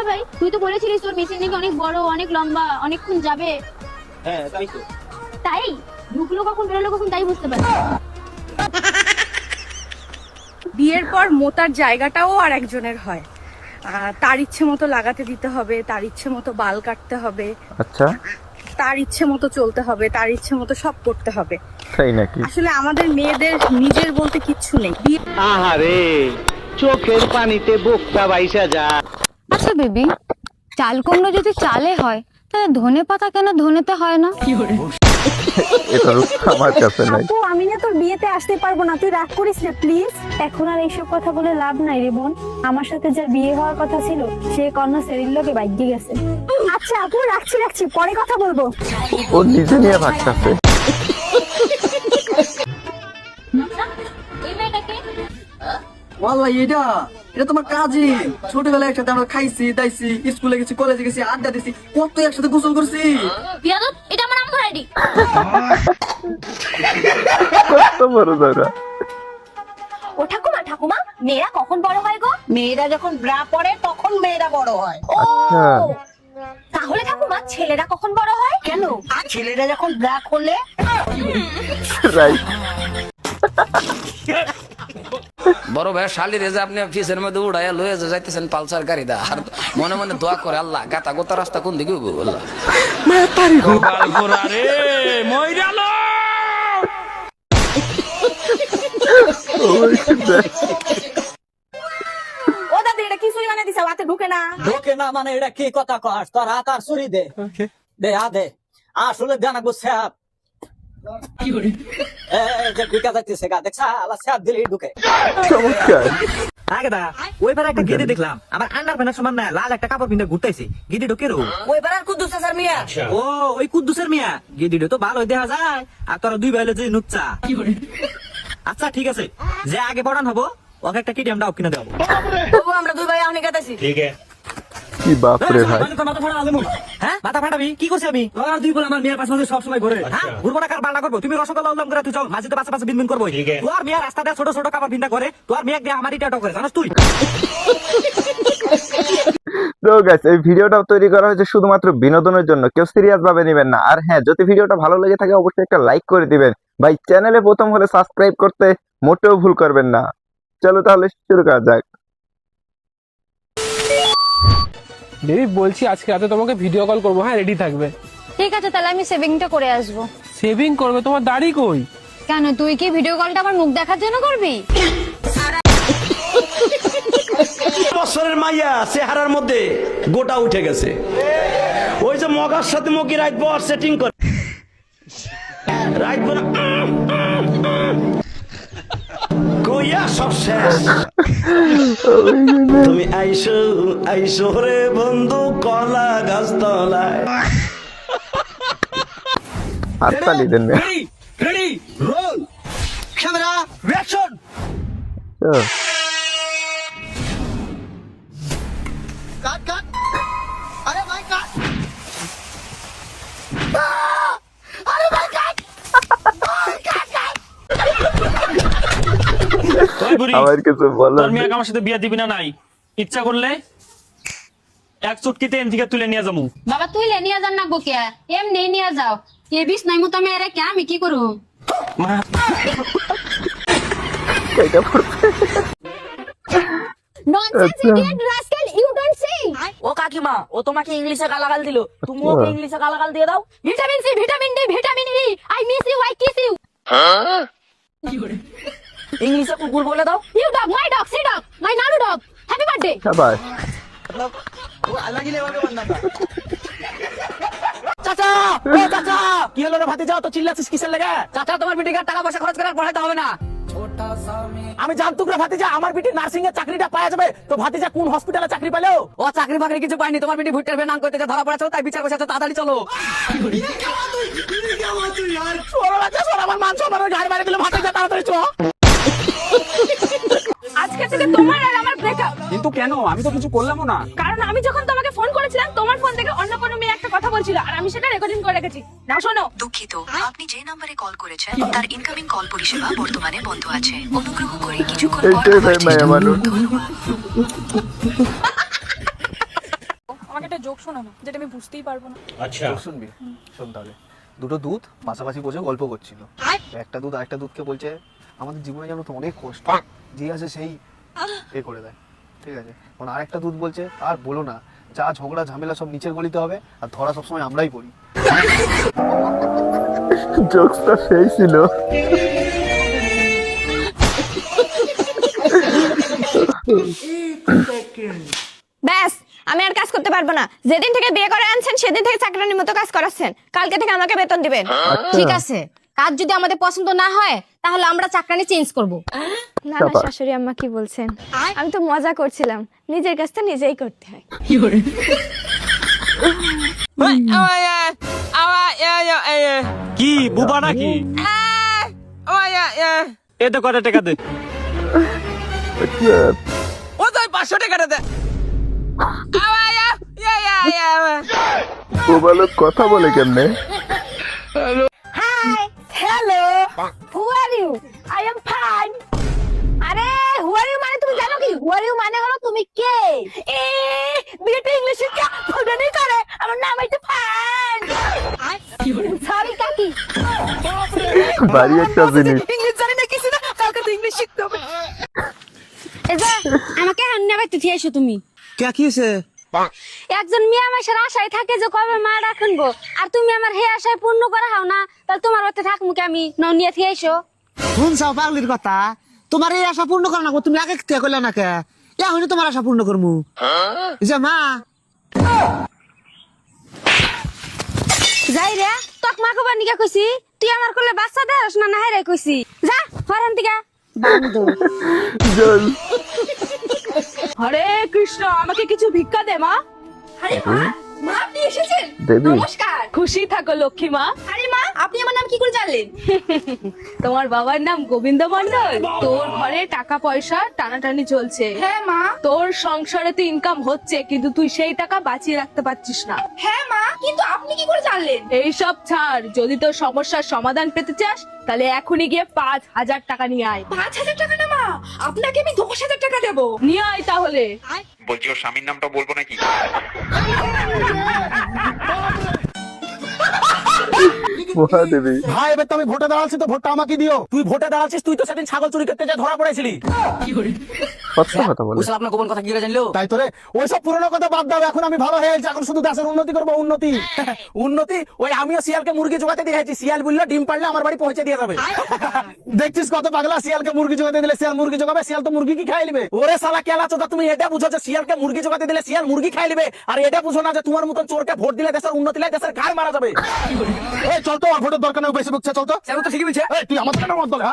হবে ভাই? তুই তো বলেছিলিস তোর মেশিন নাকি অনেক বড়, অনেক লম্বা, অনেকক্ষণ যাবে। হ্যাঁ তাই তো। তাই ঢুকলো কখন বেরোলো কখন তাই বুঝতে পারি। বিয়ের পর মোতার জায়গাটাও আর একজনের হয়। তার ইচ্ছে মতো লাগাতে দিতে হবে, তার ইচ্ছে মতো বাল কাটতে হবে, আচ্ছা, তার ইচ্ছে মতো চলতে হবে, তার ইচ্ছে মতো সব করতে হবে। তাই নাকি? আসলে আমাদের মেয়েদের নিজের বলতে কিচ্ছু নেই। আহারে চোখের পানিতে বোকটা বাইসা যা। আচ্ছা বেবি, চাল কুমড়ো যদি চালে হয় তাহলে ধনে পাতা কেন ধনেতে হয় না? এটা আমার কাছে নাই। আপু আমি না তোর বিয়েতে আসতে পারবো না, তুই রাগ করিস না প্লিজ। এখন আর এইসব কথা বলে লাভ নাই রে বোন। আমার সাথে যার বিয়ে হওয়ার কথা ছিল সে কন্যা সেরির লোকে বাইকে গেছে। আচ্ছা আপু রাখছি পরে কথা বলবো। ও নিজে নিয়ে ভাগতেছে। এই মেয়েটাকে ওয়াল্লাহ এটা তোমার কাজই। ছোটবেলায় একসাথে আমরা খাইছি দাইছি, স্কুলে গেছি, কলেজে গেছি, আড্ডা দিছি, কত একসাথে গোসল করছি। বিয়াদব, এটা আমার নাম্বার আইডি। কত বড় ধরা। ও ঠাকুমা মেয়েরা কখন বড় হয় গো? মেয়েরা যখন ব্রা পরে তখন মেয়েরা বড় হয়। আচ্ছা, তাহলে ঠাকুমা ছেলেরা কখন বড় হয়? কেন? আর ছেলেরা যখন ব্রা করলে রাইট। বড় ভাই শালি রেজা আপনি অফিসের মধ্যে উড়াইয়া লয়ে যাইতেছেন পালসার গাড়িটা, আর মনে মনে দোয়া করে আল্লাহ গাতা গোতা রাস্তা কোন দিকে হইব আল্লাহ। ও দাদি এটা কিছুই মানে দিছে হাতে ঢুকে না। ঢোকে না মানে এটা কি কথা কস? তোর হাত আর ছুরি দে। দে হাত দে। আসলে জানাবো স্যাপ। যে ঢুকে যাইতেছে গা, দেখছা আলা স্যাপ দিলেই ঢুকে। চমৎকার। আগেদা ওইবার একটা গেদে দেখলাম, আমার আন্ডার প্যান্টের সমান না লাল একটা কাপড় পিন্ধে ঘুরতেছি, গিদি ঢোকে রো। ওইবার আর কুদ্দুস স্যার মিয়া। ও ওই কুদ্দুসের মিয়া, গিদিটা তো ভালোই দেখা যায়। আর তোরা দুই ভাইলে যে নুচ্চা। আচ্ছা ঠিক আছে, যে আগে পড়ান হবো ওকে একটা কিটিএম ডাউক কিনে দেবো। তবু আমরা দুই ভাই অনেক গেতেছি। কি বাপরে ভাই। মাথা ফাটা আলমু। হ্যাঁ মাথা ফাটাবি কি করছি আমি? তোরা দুই বলে আমার মেয়ের পাশে পাশে সব সময় ঘুরে। হ্যাঁ ঘুরবো না, কার বালনা করবো? তুমি রসগোল্লা উল্লাম করে তুই চল, মাঝে পাশে পাশে বিনবিন করবো। তোর মেয়ের রাস্তা দিয়ে ছোট ছোট কাপড় ভিন্দা করে, তোর মেয়ে দিয়ে আমার ইটা করে জানাস তুই। তো গাইস, এই ভিডিওটা তৈরি করা হয়েছে শুধুমাত্র বিনোদনের জন্য, কেউ সিরিয়াস ভাবে নেবেন না। আর হ্যাঁ, যদি ভিডিওটা ভালো লেগে থাকে অবশ্যই একটা লাইক করে দিবেন ভাই। চ্যানেলে প্রথম হলে সাবস্ক্রাইব করতে মোটেও ভুল করবেন না। চলো তাহলে শুরু করা যাক। বেবি বলছি আজকে রাতে তোমাকে ভিডিও কল করবো, হ্যাঁ রেডি থাকবে। ঠিক আছে, তাহলে আমি সেভিংটা করে আসবো। সেভিং করবে? তোমার দাড়ি কই? কেন, তুই কি ভিডিও কলটা আমার মুখ দেখার জন্য করবি? বছরের মাইয়া চেহারার মধ্যে গোটা উঠে গেছে। ওই যে মগার সাথে মগি রাখবো আর সেটিং করে রাখবো না, কইয়া সব শেষ। তুমি আইসো আইসো রে বন্ধু কলা গাছ তলায়। হাততালি দেন না। Ready roll camera action. Cut cut. আরে ভাই কাট। আরে ভাই কাট। আমার কিছু বলার তোর মেয়ে আমার সাথে বিয়ে দিবি না? নাই ইচ্ছা করলে এক চুটকিতে এন থেকে তুলে নিয়ে যাবো। বাবা তুই লে নিয়ে যান না গোকে, এমনি নিয়ে যাও। এ বিষ নাই মতো আমি এরা কে আমি কি করু? এটা পড়বে। Nonsense idiot rascal you don't say. ও কাকিমা, ও তোমাকে ইংলিশে গালাগাল দিল, তুমি ওকে ইংলিশে গালাগাল দিয়ে দাও। Vitamin C, vitamin D, vitamin E, I miss you, I kiss you. ইংলিশে কুকুর বলে দাও। You dog, my dog, sea dog, my নানু ডগ, হ্যাপি বার্থডে। শাবাশ। চাচা ও চাচা, কি হলো রে ভাতিজা, তো চিল্লাছিস কিসের লাগা? চাচা তোমার বিটিকে টাকা পয়সা খরচ করে পড়াতে হবে না। আমি জানতুক রে ভাতিজা আমার বিটি নার্সিং এর চাকরিটা পাওয়া যাবে, তো ভাতিজা কোন হসপিটালে চাকরি পেলো? ও চাকরি বাকরি কিছু পায়নি, তোমার বিটি ভুট্টার ভেনাং করতে ধরা পড়েছে, তাই বিচার বসেছে, তাড়াতাড়ি চলো। আমার মান সম্মান ঘাড় মারে দিল, ভাতিজা তাড়াতাড়ি চ। আজকে থেকে তোমার আর আমার ব্রেকআপ। কিন্তু কেন? আমি তো কিছু করলাম না। কারণ আমি যখন তোমাকে ফোন করেছিলাম তোমার ফোন থেকে অন্য কোনো মেয়ে একটা কথা বলছিল, আর আমি সেটা রেকর্ডিং করে রেখেছি। নাও শোনো। দুঃখিত, আপনি যে নম্বরে কল করেছেন তার ইনকামিং কল পরিষেবা বর্তমানে বন্ধ আছে। অনুগ্রহ করে কিছুক্ষণ পর এইটাই ভাই আবার মায়া চেষ্টা করুন। মানুষ। ধন্যবাদ। আমাকে একটা জোক শোনা না, যেটা আমি বুঝতেই পারবো না। আচ্ছা শুনবি, শোন তাহলে। দুটো দুধ পাশাপাশি বসে গল্প করছিল। একটা দুধ আরেকটা দুধকে বলছে আমাদের জীবনে যেন তো অনেক কষ্ট, যে আছে সেই এ করে দেয়, ঠিক আছে? কারণ আরেকটা দুধ বলছে আর বলো না, যা ঝগড়া ঝামেলা সব নিচের গলিতে হবে, আর ধরা সবসময় আমরাই পড়ি। জোকসটা সেই ছিল। ব্যাস, আমি আর কাজ করতে পারবো না। যেদিন থেকে বিয়ে করে আনছেন সেদিন থেকে চাকরানির মতো কাজ করাচ্ছেন। কালকে থেকে আমাকে বেতন দিবেন। ঠিক আছে, কাজ যদি আমাদের পছন্দ না হয় তাহলে আমরা চাকরানি চেঞ্জ করব। না না শাশুড়ি আম্মা, কি বলছেন? আমি তো মজা করছিলাম, নিজের কাজটা নিজেই করতে হয়। কি বুবা নাকি? এ তো কত টাকা দে? ও তো 500 টাকা দে। ও বলো কথা বলে কেমনে? Hi, hello, who are you? I am fine. আরে হু আর ইউ মানে তুমি জানো কি? হু আর ইউ মানে হলো তুমি কে? এ বিয়েটা ইংলিশে কে ভুলে নেই করে, আমার নাম হইছে ফাইন। সরি কাকি, বাড়ি একটা জিনিস। ইংলিশ জানি না কিছু না, কালকে তো ইংলিশ শিখতে হবে। এই যে আমাকে হান্না বাইতে দিয়ে এসো তুমি। কে কি হয়েছে? একজন মেয়ে আমার আশায় থাকে যে কবে মা রাখনবো, আর তুমি আমার হে আশায় পূর্ণ করা হাও না, তাহলে তোমার ওতে থাকবো কি আমি? নাও নিয়ে দিয়ে এসো। শুনছাও পাগলির কথা? তোমার এই আশা পূর্ণ করা না, তুমি আগে কে করলে না কে? এখনই তোমার আশা পূর্ণ করমু। যে মা যাই রে, তোক মা কবার নিকা কইছি, তুই আমার কোলে বাচ্চা দেস না, না হাইরে কইছি। যা ফরেন দিকে বান্দর। জল। হরে কৃষ্ণ, আমাকে কিছু ভিক্ষা দে মা। আরে মা, মা আপনি এসেছেন? দেবী। নমস্কার। খুশি থাকো লক্ষ্মী মা। আরে মা, আপনি আমার নাম কি করে জানলেন? তোমার বাবার নাম গোবিন্দ মন্ডল। তোর ঘরে টাকা পয়সা টানাটানি চলছে। হ্যাঁ মা। তোর সংসারে তো ইনকাম হচ্ছে, কিন্তু তুই সেই টাকা বাঁচিয়ে রাখতে পারছিস না। হ্যাঁ মা, কিন্তু আপনি কি করে জানলেন? এইসব ছাড়, যদি তোর সমস্যার সমাধান পেতে চাস তাহলে এখনই গিয়ে 5,000 টাকা নিয়ে আয়। 5,000 টাকা না মা, আপনাকে আমি 10,000 টাকা দেবো। নিয়ে আয় তাহলে। বলছি ওর স্বামীর নামটা বলবো নাকি? মহাদেবী। ভাই, এবার তো আমি ভোটে দাঁড়াচ্ছি, তো ভোটটা আমাকে দিও। তুই ভোটে দাঁড়াচ্ছিস, তুই তো সেদিন ছাগল চুরি করতে যা ধরা পড়েছিলি। সত্য কথা বলে। আপনার গোপন কথা কি জানলো? তাই তো রে, ওইসব পুরনো কথা বাদ দাও। এখন আমি ভালো হয়ে গেছি, এখন শুধু দেশের উন্নতি করবো। উন্নতি উন্নতি ওই আমিও শিয়ালকে মুরগি জোগাতে দিয়েছি। শিয়াল বললো ডিম পারলে আমার বাড়ি পৌঁছে দিয়ে যাবে। দেখছিস কত পাগলা? শিয়ালকে মুরগি জোগাতে দিলে শিয়াল মুরগি জোগাবে, শিয়াল তো মুরগি কি খাই নিবে। ওরে শালা কেলা চোদা, তুমি এটা বুঝো যে শিয়ালকে মুরগি জোগাতে দিলে শিয়াল মুরগি খাই নিবে, আর এটা বুঝো না যে তোমার মতন চোরকে ভোট দিলে দেশের উন্নতি লাই, দেশের ঘাড় মারা যাবে। এই চল তো, আর ভোটের দরকার নেই, বেশি বকছে। চল তো, তো ঠিকই বলছে। তুই আমার কেন মত বলে?